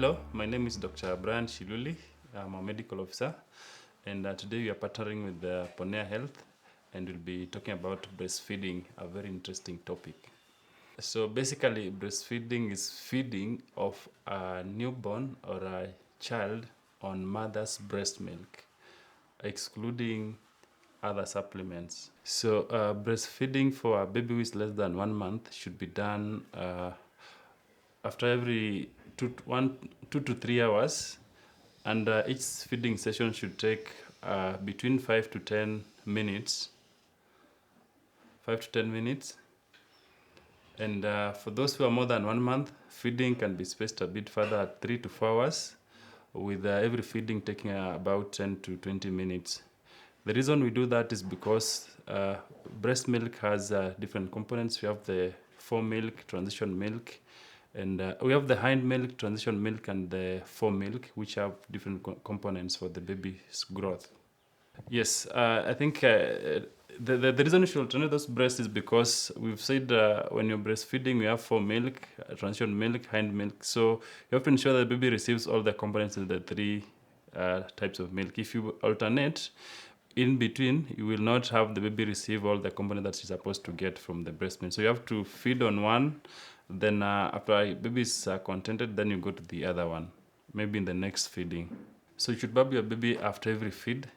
Hello, my name is Dr. Brian Shiluli. I'm a medical officer, and today we are partnering with Ponea Health, and we'll be talking about breastfeeding, a very interesting topic. So basically, breastfeeding is feeding of a newborn or a child on mother's breast milk, excluding other supplements. So breastfeeding for a baby who is less than 1 month should be done after every 2 to 3 hours, and each feeding session should take between 5 to 10 minutes. 5 to 10 minutes. And for those who are more than 1 month, feeding can be spaced a bit further at 3 to 4 hours, with every feeding taking about 10 to 20 minutes. The reason we do that is because breast milk has different components. We have the fore milk, transition milk, and we have the hind milk, transition milk, and the fore milk, which have different components for the baby's growth. Yes, I think the reason you should alternate those breasts is because we've said when you're breastfeeding, we have fore milk, transition milk, hind milk. So you have to ensure that the baby receives all the components in the three types of milk. If you alternate, in between, you will not have the baby receive all the components that she's supposed to get from the breast milk. So you have to feed on one, then after baby is contented, then you go to the other one, maybe in the next feeding. So you should bab your baby after every feed.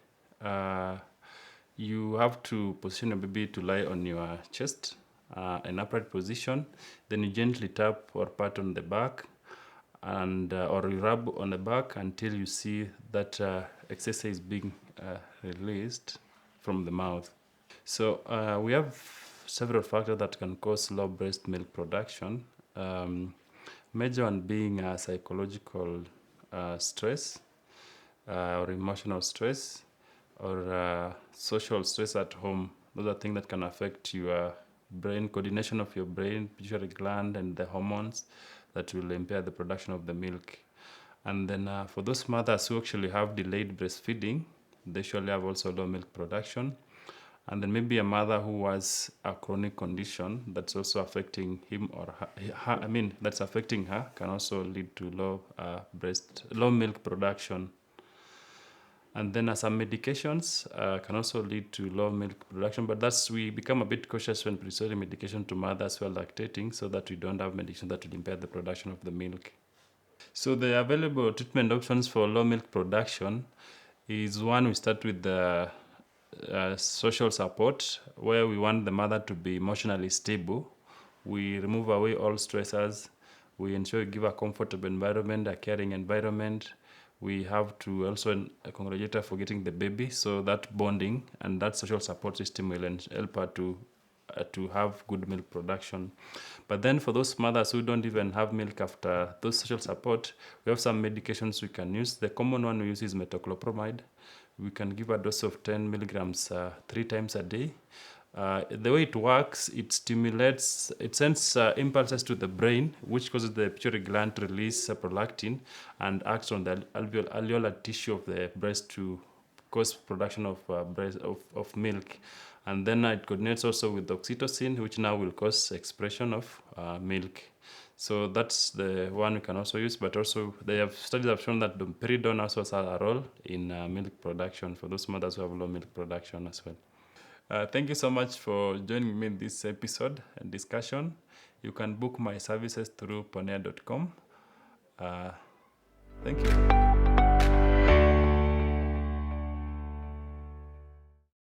You have to position your baby to lie on your chest, in upright position. Then you gently tap or pat on the back, and or you rub on the back until you see that excess is being released from the mouth. So we have several factors that can cause low breast milk production. Major one being psychological stress or emotional stress, or social stress at home. Those are things that can affect your brain, coordination of your brain, pituitary gland, and the hormones that will impair the production of the milk. And then for those mothers who actually have delayed breastfeeding, they usually have also low milk production. And then maybe a mother who has a chronic condition that's also affecting him or her, that's affecting her, can also lead to low milk production. And then some medications can also lead to low milk production, but we become a bit cautious when prescribing medication to mothers who are lactating, so that we don't have medication that will impair the production of the milk. So the available treatment options for low milk production is one, we start with the social support, where we want the mother to be emotionally stable. We remove away all stressors. We ensure we give a comfortable environment, a caring environment. We have to also congratulate her for getting the baby, so that bonding and that social support system will help her to have good milk production. But then for those mothers who don't even have milk after those social support, we have some medications we can use. The common one we use is metoclopramide. We can give a dose of 10 milligrams 3 times a day. The way it works, it sends impulses to the brain, which causes the pituitary gland to release prolactin and acts on the alveolar tissue of the breast to cause production of milk. And then it coordinates also with oxytocin, which now will cause expression of milk. So that's the one we can also use, but also studies have shown that domperidone also has a role in milk production for those mothers who have low milk production as well. Thank you so much for joining me in this episode and discussion. You can book my services through ponea.com. Thank you.